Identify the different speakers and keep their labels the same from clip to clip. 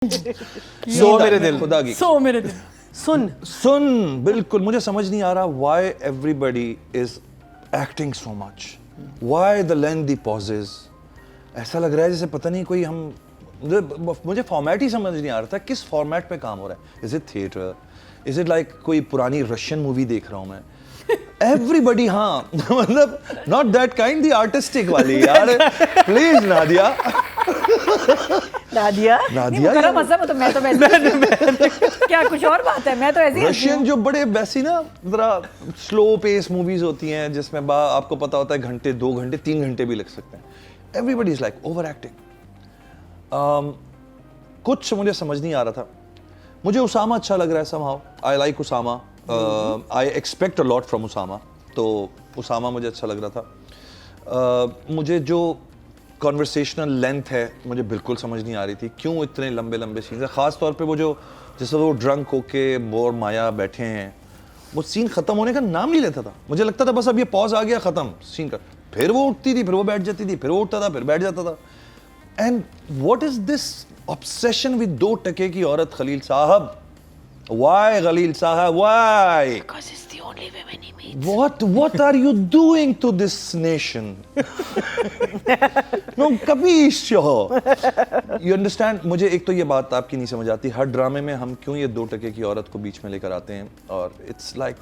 Speaker 1: सो मेरे दिल,
Speaker 2: खुदा की
Speaker 3: सो मेरे दिल
Speaker 2: सुन बिल्कुल मुझे समझ नहीं आ रहा why everybody is acting so much, why the lengthy pauses. ऐसा लग रहा है जैसे पता नहीं कोई हम मुझे फॉर्मेट ही समझ नहीं आ रहा था किस फॉर्मेट पे काम हो रहा है। Is it theatre, is it like कोई पुरानी रशियन मूवी देख रहा हूँ मैं। एवरीबडी हाँ मतलब not that kind the artistic वाली यार प्लीज नादिया
Speaker 3: नादिया
Speaker 2: नादिया
Speaker 3: करो मतलब तो मैं तो वैसे क्या कुछ और बात है, मैं तो ऐसे ही
Speaker 2: रशियन जो बड़े वैसी ना जरा स्लो पेस मूवीज होती हैं जिसमें आपको पता होता है घंटे 2 घंटे 3 घंटे भी लग सकते हैं। Everybody is like over acting. कुछ मुझे समझ नहीं आ रहा था। मुझे उसामा अच्छा लग रहा है somehow, I like Usama, I expect a lot from Usama, तो उसामा मुझे अच्छा लग रहा था। मुझे जो कॉन्वर्सेशनल लेंथ है मुझे बिल्कुल समझ नहीं आ रही थी, क्यों इतने लंबे लंबे सीन है, ख़ास तौर पे वो जो जैसे वो ड्रंक होके बोर माया बैठे हैं, वो सीन ख़त्म होने का नाम नहीं लेता था। मुझे लगता था बस अब ये पॉज आ गया ख़त्म सीन का, फिर वो उठती थी, फिर वो बैठ जाती थी, फिर वो उठता था, फिर बैठ जाता था। And what is this obsession with 2 टके की औरत खलील साहब? Why, Khalil Sahab? Why?
Speaker 3: Because it's the only woman he meets.
Speaker 2: What are you doing to this nation? No, capisco? You understand? मुझे एक तो ये बात आपकी नहीं समझ आती, हर ड्रामे में हम क्यों ये 2 टके की औरत को बीच में लेकर आते हैं, और it's like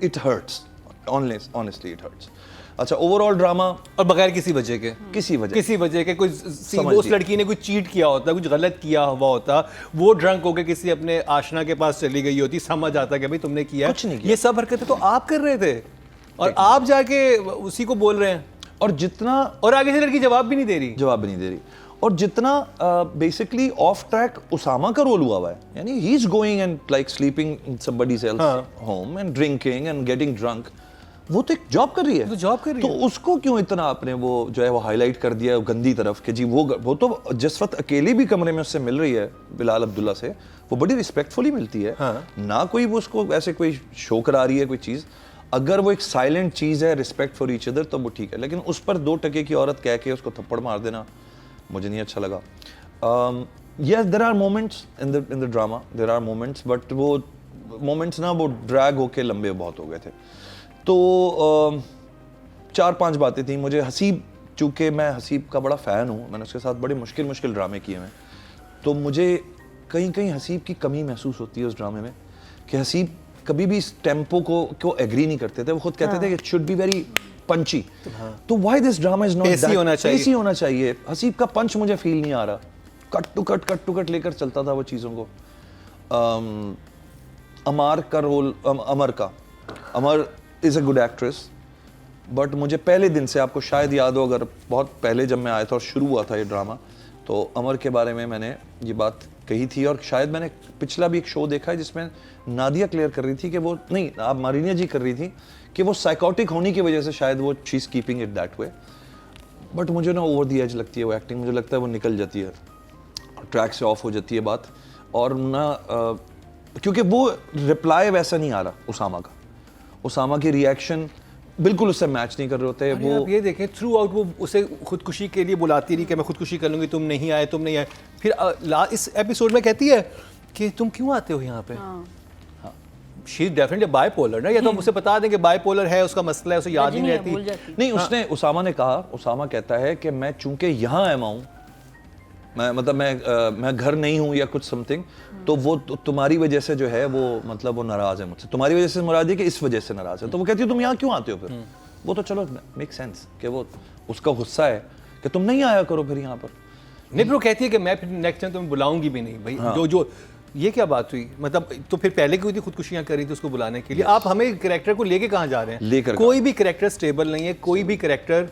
Speaker 2: it hurts. Honestly, it hurts. अच्छा, ओवरऑल ड्रामा
Speaker 1: और बगैर किसी वजह के,
Speaker 2: किसी वजह
Speaker 1: कोई उस लड़की ने कुछ चीट किया होता, कुछ गलत किया हुआ होता, वो ड्रंक होकर किसी अपने आशना के पास चली गई होती, समझ आता कि भाई तुमने किया,
Speaker 2: कुछ नहीं किया।
Speaker 1: ये सब हरकतें तो आप कर रहे थे और आप जाके उसी को बोल रहे हैं,
Speaker 2: और जितना
Speaker 1: और आगे से लड़की जवाब भी नहीं दे रही।
Speaker 2: और जितना बेसिकली ऑफ ट्रैक उसामा का रोल हुआ हुआ है, यानी he is going and like sleeping in somebody's else home and drinking and getting drunk, वो तो एक जॉब कर रही है, तो उसको क्यों इतना आपने वो जो है वो हाईलाइट कर दिया है गंदी तरफ के जी, वो तो जिस वक्त अकेली भी कमरे में उससे मिल रही है बिलाल अब्दुल्ला से, वो बड़ी रिस्पेक्टफुली मिलती है। ना कोई वो उसको ऐसे कोई शो करा रही है कोई चीज़, अगर वो एक साइलेंट चीज़ है रिस्पेक्ट फॉर ईच अदर तो वो ठीक है, लेकिन उस पर 2 टके की औरत कह के उसको थप्पड़ मार देना मुझे नहीं अच्छा लगा। Yes, there are moments in the drama, there are moments, but वो मोमेंट्स ना वो ड्रैग होके लंबे बहुत हो गए थे। तो 4-5 बातें थी। मुझे हसीब, चूँकि मैं हसीब का बड़ा फ़ैन हूँ, मैंने उसके साथ बड़े मुश्किल ड्रामे किए हैं, तो मुझे कहीं हसीब की कमी महसूस होती है उस ड्रामे में, कि हसीब कभी भी इस टेम्पो को एग्री नहीं करते थे। वो खुद कहते थे कि it should be very punchy, तो why this drama is not that, pacy होना चाहिए। हसीब का पंच मुझे फील नहीं आ रहा, कट टू कट लेकर चलता था वो चीज़ों को। अमर का role, Amar is a good actress, but मुझे पहले दिन से, आपको शायद याद हो अगर बहुत पहले जब मैं आया था और शुरू हुआ था ये ड्रामा, तो अमर के बारे में मैंने ये बात कही थी, और शायद मैंने पिछला भी एक शो देखा है जिसमें नादिया क्लियर कर रही थी कि वो नहीं, आप मारिनिया जी कर रही थी कि वो साइकोटिक होने की वजह से शायद वो she is keeping it that way, but मुझे ना ओवर दी एज लगती है वो एक्टिंग, मुझे लगता है वो निकल जाती है, ट्रैक से ऑफ हो जाती है बात, और ना क्योंकि वो रिप्लाई वैसा नहीं आ रहा उसामा की रिएक्शन बिल्कुल उससे मैच नहीं कर रहे होते। वो
Speaker 1: आप ये देखें थ्रू आउट वो उसे खुदकुशी के लिए बुलाती रही कि मैं खुदकुशी कर लूँगी, तुम नहीं आए, फिर इस एपिसोड में कहती है कि तुम क्यों आते हो यहाँ पे। शी इज डेफिनेटली बाइपोलर ना, या तो हम उसे बता दें कि बाइपोलर है, उसका मसला है, उसे याद नहीं रहती।
Speaker 2: नहीं, उसने उसामा ने कहा, उसामा कहता है कि मैं चूंकि यहाँ आया हूँ, मैं घर नहीं हूँ या कुछ समथिंग, तो वो तुम्हारी वजह से जो है वो मतलब वो नाराज है मुझसे, तुम्हारी वजह से मुराद है कि इस वजह से नाराज है। तो वो कहती है तुम यहाँ क्यों आते हो फिर? वो तो चलो मेक सेंस कि वो उसका गुस्सा है कि तुम नहीं आया करो फिर यहाँ पर।
Speaker 1: नहीं, वो कहती है कि मैं फिर नेक्स्ट टाइम तुम्हें बुलाऊंगी भी नहीं भाई। जो ये क्या बात हुई, मतलब तो फिर पहले क्यों थी खुदकुशियां कर रही थी उसको बुलाने के लिए? आप हमें कैरेक्टर को लेके कहाँ जा रहे हैं?
Speaker 2: लेकर
Speaker 1: कोई भी कैरेक्टर स्टेबल नहीं है, कोई भी कैरेक्टर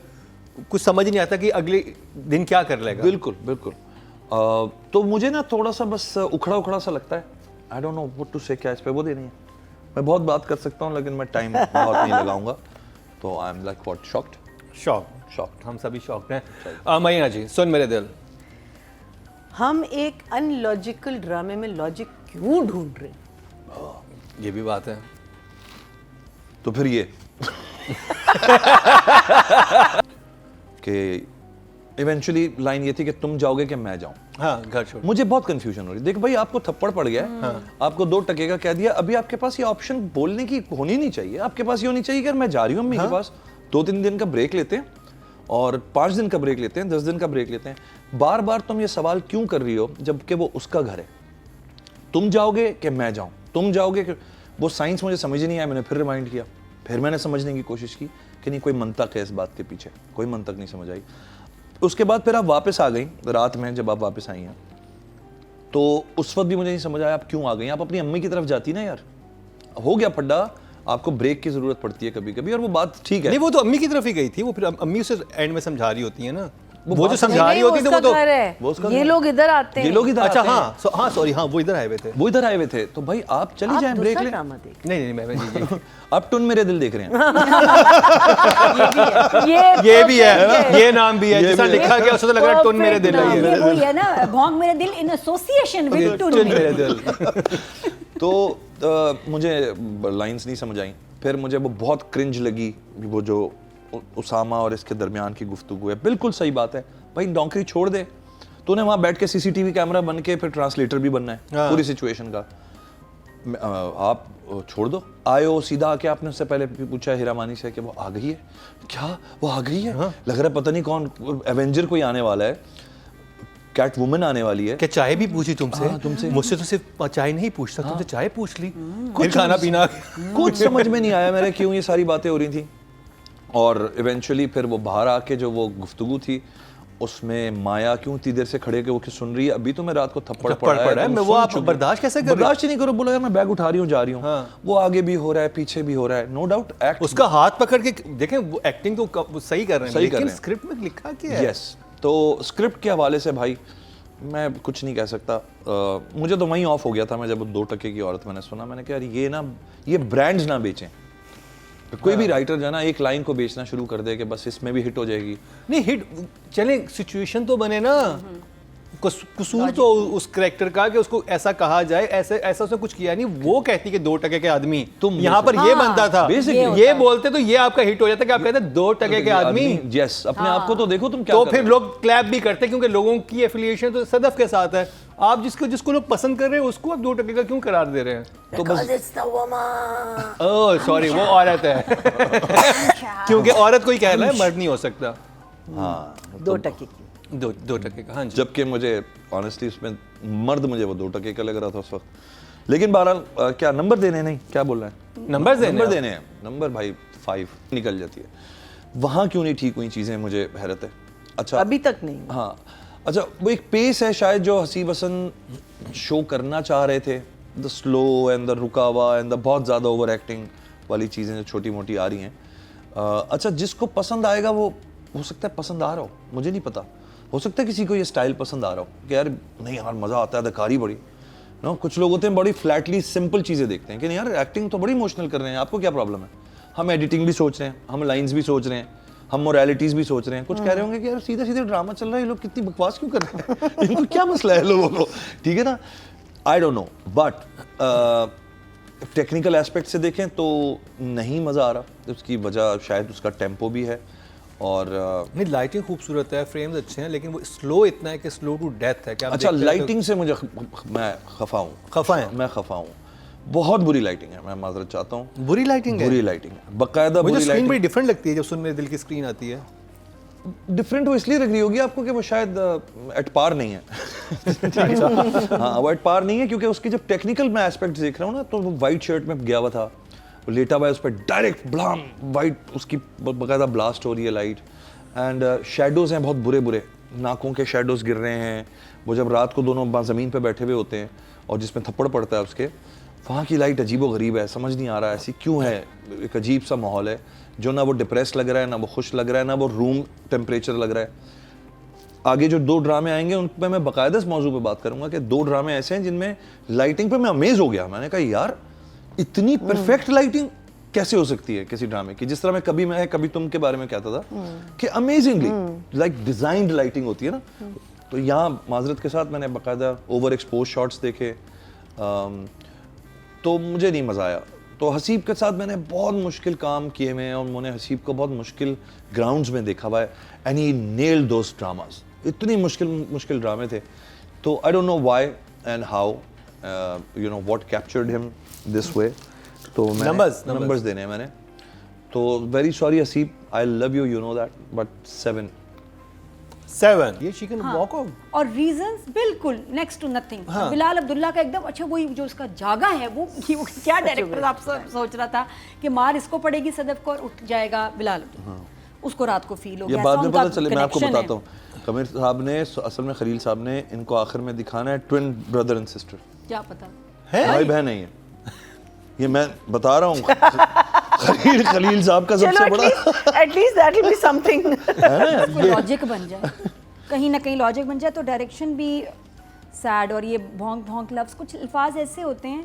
Speaker 1: कुछ समझ नहीं आता कि अगले दिन क्या कर लेगा।
Speaker 2: बिल्कुल। तो मुझे ना थोड़ा सा बस उखड़ा सा लगता है। I don't know what to say, क्या इस पे वो देनी है। मैं बहुत बात कर सकता हूँ लेकिन मैं टाइम बहुत नहीं लगाऊंगा, तो I am like what shocked.
Speaker 1: हम सभी शॉक्ड हैं। मैया जी, सुन मेरे दिल,
Speaker 3: हम एक अनलॉजिकल ड्रामे में लॉजिक क्यों ढूंढ रहे?
Speaker 1: ये भी बात है।
Speaker 2: तो फिर ये कि इवेंचुअली लाइन ये थी कि तुम जाओगे कि मैं जाऊं।
Speaker 1: हाँ, घर छोड़।
Speaker 2: मुझे बहुत कंफ्यूजन हो रही, देख भाई आपको थप्पड़ पड़ गया है, आपको 2 टके का कह दिया, अभी आपके पास ये ऑप्शन बोलने की होनी नहीं चाहिए, आपके पास ये होनी चाहिए कि मैं जा रही हूँ अम्मी के पास, 2-3 दिन का ब्रेक लेते हैं और 5 दिन का ब्रेक लेते हैं, 10 दिन का ब्रेक लेते हैं। बार बार तुम ये सवाल क्यों कर रही हो जबकि वो उसका घर है? तुम जाओगे कि मैं जाऊं, तुम जाओगे कि वो साइंस मुझे समझ ही नहीं आया। मैंने फिर रिमाइंड किया, फिर मैंने समझने की कोशिश की कि नहीं कोई मंतक है इस बात के पीछे, कोई मंतक नहीं समझ आई। उसके बाद फिर आप वापस आ गई रात में, जब आप वापस आई हैं तो उस वक्त भी मुझे नहीं समझ आया आप क्यों आ गई। आप अपनी अम्मी की तरफ जाती ना यार, हो गया फड्डा, आपको ब्रेक की जरूरत पड़ती है कभी कभी, और वो बात ठीक है।
Speaker 1: नहीं, वो तो अम्मी की तरफ ही गई थी, वो फिर अम्मी उसे एंड में समझा रही होती है ना, वो जो समझा रही होती थी वो तो
Speaker 2: वो उसका
Speaker 3: ये लोग इधर आते हैं,
Speaker 2: ये लोग इधर
Speaker 1: अच्छा
Speaker 2: आते हैं।
Speaker 1: हाँ सॉरी, हाँ वो इधर आए हुए थे,
Speaker 2: वो इधर आए हुए थे, तो भाई आप चली जाएं, ब्रेक लें।
Speaker 1: नहीं मैं जी
Speaker 2: अब टुन मेरे दिल देख रहे हैं।
Speaker 1: ये भी है, ये नाम भी है, जैसा लिखा गया उससे तो लग रहा है टुन मेरे दिल है,
Speaker 4: ये वही है ना, भोंग मेरे दिल इन एसोसिएशन विद टुन
Speaker 1: मेरे दिल।
Speaker 2: तो मुझे लाइंस नहीं समझ आई, फिर मुझे वो बहुत क्रिंज लगी, वो जो उसामा और इसके दरमियान की गुफ्तगू है। बिल्कुल सही बात है भाई, नौकरी छोड़ दे, तूने वहां बैठ के सीसीटीवी कैमरा बन के फिर ट्रांसलेटर भी बनना है पूरी सिचुएशन का, आप छोड़ दो। आयो सीधा आके आपने उससे पहले पूछा हिरामानी से कि वो आ गई है क्या, वो आ गई है, लग रहा है पता नहीं कौन एवेंजर कोई आने वाला है, कैट वुमन आने वाली है।
Speaker 1: क्या चाय भी पूछी तुमसे?
Speaker 2: तुमसे
Speaker 1: मुझसे तो सिर्फ चाय नहीं पूछता, तुमसे चाय पूछ ली, फिर खाना पीना।
Speaker 2: कुछ समझ में नहीं आया मेरे क्यों ये सारी बातें हो रही थी। और इवेंचुअली फिर वो बाहर आके जो वो गुफ्तगू थी उसमें माया क्यों इतनी देर से खड़े के वो सुन रही है, अभी तो मैं रात को थप्पड़ पड़ा है,
Speaker 1: मैं वो आप बर्दाश्त कैसे कर रहे हो?
Speaker 2: बर्दाश्त ही नहीं करो, बोला यार मैं बैग उठा रही हूँ जा रही हूँ। वो आगे भी हो रहा है पीछे भी हो रहा है, नो डाउट एक्ट
Speaker 1: उसका हाथ पकड़ के देखें, वो एक्टिंग तो सही कर रहे हैं, लेकिन स्क्रिप्ट में लिखा क्या है?
Speaker 2: यस, तो स्क्रिप्ट के हवाले से भाई मैं कुछ नहीं कह सकता। मुझे तो वहीं ऑफ हो गया था मैं जब 2 टके की औरत मैंने सुना, मैंने कहा यार ये ना, ये ब्रांड्स ना बेचें। कोई भी राइटर जो ना एक लाइन को बेचना शुरू कर दे कि बस इसमें भी हिट हो जाएगी,
Speaker 1: नहीं हिट चले, सिचुएशन तो बने ना, कसूर तो उस कैरेक्टर का कि उसको ऐसा कहा जाए, ऐसा उसने कुछ किया नहीं। वो कहती कि 2 टके के आदमी, तुम यहाँ पर ये बनता था, ये बोलते तो ये आपका हिट हो जाता कि आप कहते 2 टके के आदमी।
Speaker 2: यस, अपने आप को तो देखो तुम क्या
Speaker 1: तो फिर लोग क्लैप भी करते क्योंकि लोगों की एफिलिएशन तो सदफ के साथ है। आप जिसको लोग पसंद कर रहे हैं उसको आप 2 टके का क्यों करार दे रहे हैं? तो बस ओह सॉरी, वो औरत है क्योंकि औरत कोई कह रहा है, मर्द नहीं हो सकता।
Speaker 2: हाँ,
Speaker 3: 2 टके की,
Speaker 1: 2 टके का, हाँ जी।
Speaker 2: जबकि मुझे ऑनेस्टली उसमें मर्द मुझे वो 2 टके का लग रहा था उस वक्त। लेकिन बहरहाल क्या नंबर देने, नहीं क्या बोल रहे हैं,
Speaker 1: नंबर
Speaker 2: देने हैं, नंबर भाई 5 निकल जाती है। वहाँ क्यों नहीं ठीक हुई चीज़ें, मुझे हैरत है। अच्छा
Speaker 3: अभी तक नहीं।
Speaker 2: हाँ अच्छा, वो एक पेस है शायद जो हसीब हसन शो करना चाह रहे थे, द स्लो एंड द रुका हुआ एंड द बहुत ज़्यादा ओवर एक्टिंग वाली चीज़ें जो छोटी मोटी आ रही हैं। अच्छा, जिसको पसंद आएगा वो हो सकता है पसंद आ रहा हो, मुझे नहीं पता, हो सकता है किसी को ये स्टाइल पसंद आ रहा हो कि यार नहीं यार मज़ा आता है, अदाकारी बड़ी नो। कुछ लोग होते हैं बड़ी फ्लैटली सिंपल चीज़ें देखते हैं कि नहीं यार एक्टिंग तो बड़ी इमोशनल कर रहे हैं, आपको क्या प्रॉब्लम है? हम एडिटिंग भी सोच रहे हैं, हम लाइन्स भी सोच रहे हैं, हम मोरालिटीज भी सोच रहे हैं। कुछ कह रहे होंगे कि यार सीधा सीधा ड्रामा चल रहा है, ये लोग कितनी बकवास क्यों कर रहे हैं इनको क्या मसला है लोगों को, ठीक है ना। आई don't no, but technical aspect से देखें तो नहीं मज़ा आ रहा। उसकी वजह शायद उसका टेम्पो भी है, और
Speaker 1: नहीं लाइटिंग खूबसूरत है, फ्रेम्स अच्छे हैं, लेकिन वो स्लो इतना है कि स्लो टू डेथ है। क्या
Speaker 2: अच्छा, लाइटिंग से मुझे मैं खफा हूँ, मैं खफा हूँ, बहुत बुरी लाइटिंग है, मैं माजरत चाहता हूँ।
Speaker 1: बुरी लाइटिंग है,
Speaker 2: बुरी लाइटिंग है, बाकायदा बुरी लाइटिंग।
Speaker 1: स्क्रीन बड़ी डिफरेंट लगती है जब सुन मेरे दिल की स्क्रीन आती है।
Speaker 2: डिफरेंट वो इसलिए लग रही होगी आपको कि वो शायद एट पार नहीं है हाँ, वो एट पार नहीं है क्योंकि उसकी जब टेक्निकल मैं एस्पेक्ट देख रहा हूँ ना, तो वो वाइट शर्ट में गया हुआ था, वो लेटा हुआ है, उस पर डायरेक्ट ब्लाम वाइट उसकी बाकायदा ब्लास्ट हो रही है लाइट, एंड शेडोज़ हैं बहुत बुरे बुरे, नाकों के शेडोज़ गिर रहे हैं। वो जब रात को दोनों ज़मीन पे बैठे हुए होते हैं और जिसमें थप्पड़ पड़ता है उसके, वहाँ की लाइट अजीबो गरीब है, समझ नहीं आ रहा है ऐसी क्यों है। एक अजीब सा माहौल है जो ना वो डिप्रेस लग रहा है, ना वो खुश लग रहा है, ना वो रूम टेम्परेचर लग रहा है। आगे जो 2 ड्रामे आएंगे उन पर मैं बाकायदा इस मौजू पे बात करूंगा कि 2 ड्रामे ऐसे हैं जिनमें लाइटिंग पे मैं अमेज हो गया। मैंने कहा यार इतनी परफेक्ट लाइटिंग कैसे हो सकती है किसी ड्रामे की। जिस तरह मैं कभी तुम के बारे में कहता था कि अमेजिंगली लाइक डिजाइंड लाइटिंग होती है ना, तो यहाँ माजरत के साथ मैंने बाकायदा ओवर एक्सपोज शॉट्स देखे, तो मुझे नहीं मज़ा आया। तो हसीब के साथ मैंने बहुत मुश्किल काम किए हुए हैं और मैंने हसीब को बहुत मुश्किल ग्राउंड्स में देखा हुआ है and he nailed those dramas. इतनी मुश्किल ड्रामे थे. तो I don't know why and how you know what captured him this way. तो नंबर्स देने हैं मैंने. तो very sorry Haseeb, I love you, you know that, but 7.
Speaker 1: ये शी कैन वॉक ऑफ.
Speaker 4: और रीजंस बिल्कुल next to nothing. Bilal Abdullah का एकदम अच्छा, वही जो उसका जागा है वो क्या डायरेक्टर आप सोच रहा था कि मार इसको पड़ेगी सदफ को और उठ जाएगा बिलाल अब्दुल्ला. उसको रात को फील हो गया.
Speaker 2: ये बाद में पता चले. मैं आपको बताता हूँ, कमीर साहब ने असल में खलील साहब ने इनको आखिर में दिखाना है ट्विन ब्रदर एंड सिस्टर.
Speaker 4: क्या पता
Speaker 2: भाई बहन नहीं है, ये मैं बता रहा हूँ. खलील साहब का सबसे बड़ा
Speaker 3: at least that will be something.
Speaker 4: Logic बन जाए, कहीं ना कहीं लॉजिक बन जाए तो डायरेक्शन भी सैड. और ये भौंक भौंक लफ्ज, कुछ अल्फाज ऐसे होते हैं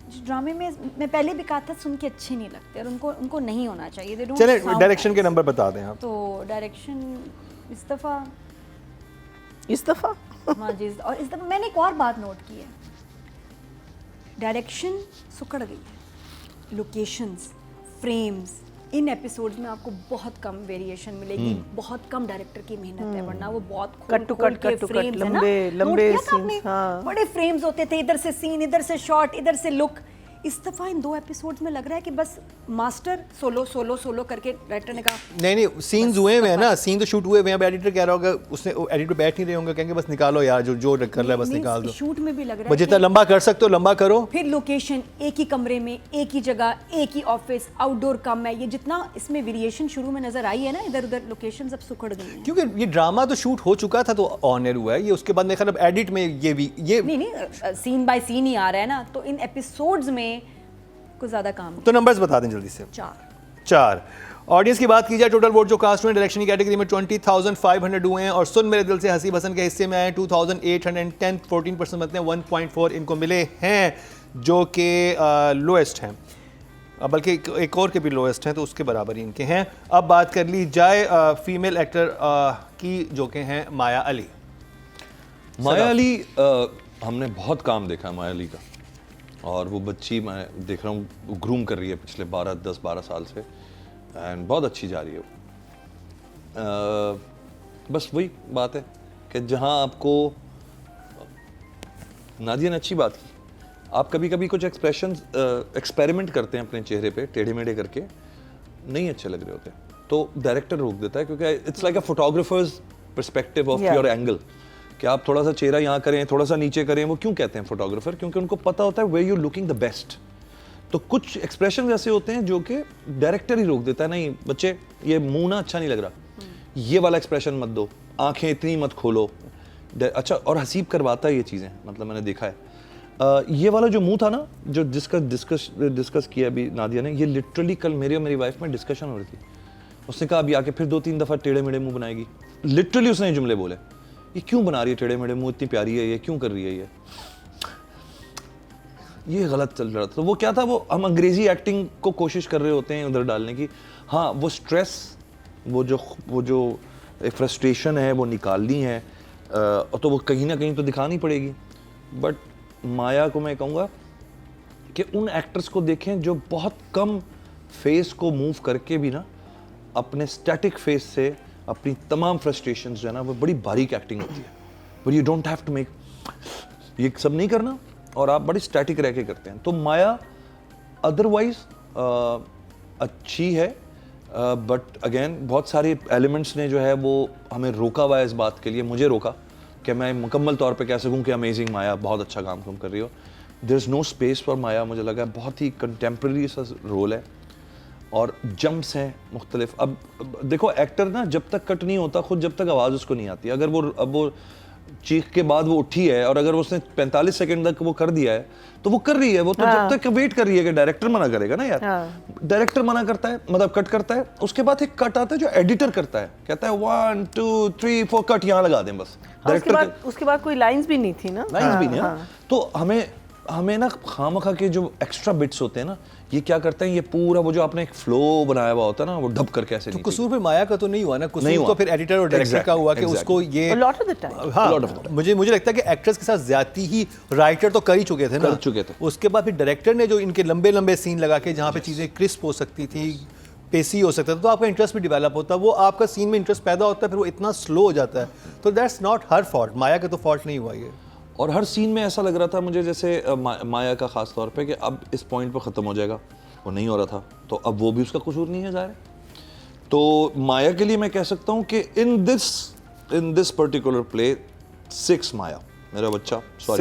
Speaker 4: जो ड्रामे में मैं पहले भी कहा था सुन के अच्छे नहीं लगते और उनको नहीं होना चाहिए. They don't
Speaker 1: चले
Speaker 4: sound
Speaker 1: डायरेक्शन
Speaker 4: nice.
Speaker 1: के नंबर बता दें आप.
Speaker 4: तो डायरेक्शन इस दफ़ा हाँ जी. और इस दफ़ा मैंने एक और बात नोट की है, डायरेक्शन सुकड़ गई है. लोकेशंस, फ्रेम्स, इन एपिसोड्स में आपको बहुत कम वेरिएशन मिलेगी. बहुत कम डायरेक्टर की मेहनत है, वरना वो बहुत
Speaker 3: कट टू कट लंबे सीन्स. हाँ,
Speaker 4: बड़े फ्रेम्स होते थे, इधर से सीन, इधर से शॉट, इधर से लुक. इस दफ़ा इन 2 एपिसोड्स में लग रहा है कि बस मास्टर सोलो करके डायरेक्टर ने कहा
Speaker 1: नहीं सीन्स हुए हुए हैं ना, सीन तो शूट हुए हुए हैं. अब एडिटर कह रहा होगा, उसने एडिटर बैठ नहीं रहे होंगे, कहेंगे बस निकालो यार, जो कर रहा है बस निकाल दो.
Speaker 4: शूट में भी लग रहा है
Speaker 1: जितना लंबा कर सकते हो लंबा करो.
Speaker 4: फिर लोकेशन एक ही कमरे में, एक ही जगह, एक ही ऑफिस, आउटडोर कम है. ये जितना इसमें वेरिएशन शुरू में नजर आई है ना, इधर उधर लोकेशन सब सुखड़ गई हैं.
Speaker 1: क्योंकि ये ड्रामा तो शूट हो चुका था, तो ऑन एयर हुआ है ये. उसके बाद मेरे ख्याल अब एडिट में ये
Speaker 4: नहीं सीन बाय सीन ही आ रहा है ना, तो इन एपिसोड्स में कुछ ज्यादा काम.
Speaker 1: तो नंबर्स बता दें जल्दी से. 4. ऑडियंस की बात की जाए, टोटल वोट जो कास्ट हुए डायरेक्शन की कैटेगरी में 20,500 हुए हैं और सुन मेरे दिल से हसीब हसन के हिस्से में आए 2,810. 14% बनते हैं. 1.4 इनको मिले हैं, जो कि लोएस्ट हैं, बल्कि एक और के भी लोएस्ट हैं, तो उसके बराबर ही इनके हैं. अब बात कर ली जाए फीमेल एक्टर की, जो कि हैं माया अली.
Speaker 2: माया अली हमने बहुत काम देखा है माया अली का, और वो बच्ची मैं देख रहा हूँ ग्रूम कर रही है पिछले 10-12 साल से, एंड बहुत अच्छी जा रही है वो. बस वही बात है कि जहाँ आपको, नादिया ने अच्छी बात की, आप कभी कभी कुछ एक्सपेरिमेंट करते हैं अपने चेहरे पे टेढ़े मेढ़े करके, नहीं अच्छे लग रहे होते, तो डायरेक्टर रोक देता है, क्योंकि it's like a photographers perspective of your angle, कि आप थोड़ा सा चेहरा यहाँ करें, थोड़ा सा नीचे करें. वो क्यों कहते हैं फोटोग्राफर? क्योंकि उनको पता होता है where you looking the best. तो कुछ एक्सप्रेशन ऐसे होते हैं जो कि डायरेक्टर ही रोक देता है, नहीं बच्चे ये मुंह ना अच्छा नहीं लग रहा, ये वाला एक्सप्रेशन मत दो, आंखें इतनी मत खोलो. अच्छा, और हसीब करवाता है ये चीज़ें, मतलब मैंने देखा है. ये वाला जो मुंह था ना, जो डिस्कस किया अभी नादिया ने, ये लिटरली कल मेरे और मेरी वाइफ में डिस्कशन हो रही थी. उसने कहा अभी आके फिर 2-3 दफ़ा टेढ़े मेढ़े मुँह बनाएगी. लिटरली उसने ये जुमले बोले, ये क्यों बना रही है टेढ़े मेढ़े मुंह, इतनी प्यारी है ये, क्यों कर रही है ये गलत चल रहा था. तो वो क्या था, वो हम अंग्रेजी एक्टिंग को कोशिश कर रहे होते हैं उधर डालने की. हाँ, वो स्ट्रेस, वो जो एक फ्रस्ट्रेशन है वो निकालनी है, तो वो कहीं ना कहीं तो दिखानी पड़ेगी. बट माया को मैं कहूँगा कि उन एक्टर्स को देखें जो बहुत कम फेस को मूव करके भी ना अपने स्टैटिक फेस से अपनी तमाम फ्रस्ट्रेशंस जो है ना, वो बड़ी बारीक एक्टिंग होती है. But you don't have to make, ये सब नहीं करना, और आप बड़ी स्टैटिक रह के करते हैं. तो माया अदरवाइज अच्छी है, बट अगेन बहुत सारे एलिमेंट्स ने जो है वो हमें रोका हुआ है इस बात के लिए, मुझे रोका कि मैं मुकम्मल तौर पे कह सकूं कि अमेजिंग माया बहुत अच्छा काम तुम कर रही हो. There is no space for Maya. मुझे लगा बहुत ही कंटेम्प्रेरी सा रोल है और जंप्स हैं मुख्तलिफ. अब देखो, एक्टर ना जब तक कट नहीं होता खुद, जब तक आवाज़ उसको नहीं आती, अगर वो चीख के बाद वो उठी है और अगर उसने 45 सेकंड तक वो कर दिया है तो वो कर रही है, वो तो जब तक वेट कर रही है कि डायरेक्टर मना करेगा ना यार. डायरेक्टर मना करता है, मतलब कट करता है, उसके बाद एक कट आता है जो एडिटर करता है, कहता है 1 2 3 4 कट यहाँ लगा दें बस.
Speaker 3: उसके बाद कोई लाइंस भी नहीं थी ना,
Speaker 2: लाइंस भी नहीं. तो हमें हमें ना खामखा के जो एक्स्ट्रा बिट्स होते हैं ना, ये क्या करते हैं, ये पूरा वो जो आपने एक फ्लो बनाया हुआ होता है ना, वो डब करके ऐसे
Speaker 1: तो
Speaker 2: नीचे।
Speaker 1: कसूर फिर माया का तो नहीं हुआ ना,
Speaker 2: नहीं
Speaker 1: कसूर
Speaker 2: हुआ।
Speaker 1: तो फिर एडिटर और डायरेक्टर का हुआ कि
Speaker 2: Exactly.
Speaker 1: उसको ये
Speaker 3: A lot of the time.
Speaker 1: हाँ,
Speaker 2: A lot of the time.
Speaker 1: मुझे लगता है कि एक्टर्स के साथ ज्यादती ही राइटर तो कर ही चुके थे ना,
Speaker 2: कर चुके थे।
Speaker 1: उसके बाद फिर डायरेक्टर ने जो इनके लंबे लंबे सीन लगा के जहाँ पे चीज़ें क्रिस्प हो सकती थी, पेसी हो सकता था, तो आपका इंटरेस्ट भी डेवलप होता है, वो आपका सीन में इंटरेस्ट पैदा होता है, फिर वो इतना स्लो हो जाता है, तो दैट्स नॉट हर फॉल्ट, माया का तो फॉल्ट नहीं हुआ ये।
Speaker 2: और हर सीन में ऐसा लग रहा था मुझे जैसे माया का खास तौर पे कि अब इस पॉइंट पे ख़त्म हो जाएगा, वो नहीं हो रहा था, तो अब वो भी उसका कसूर नहीं है ज़ाहिर। तो माया के लिए मैं कह सकता हूँ कि इन दिस पर्टिकुलर प्ले 6 माया, मेरा बच्चा, सॉरी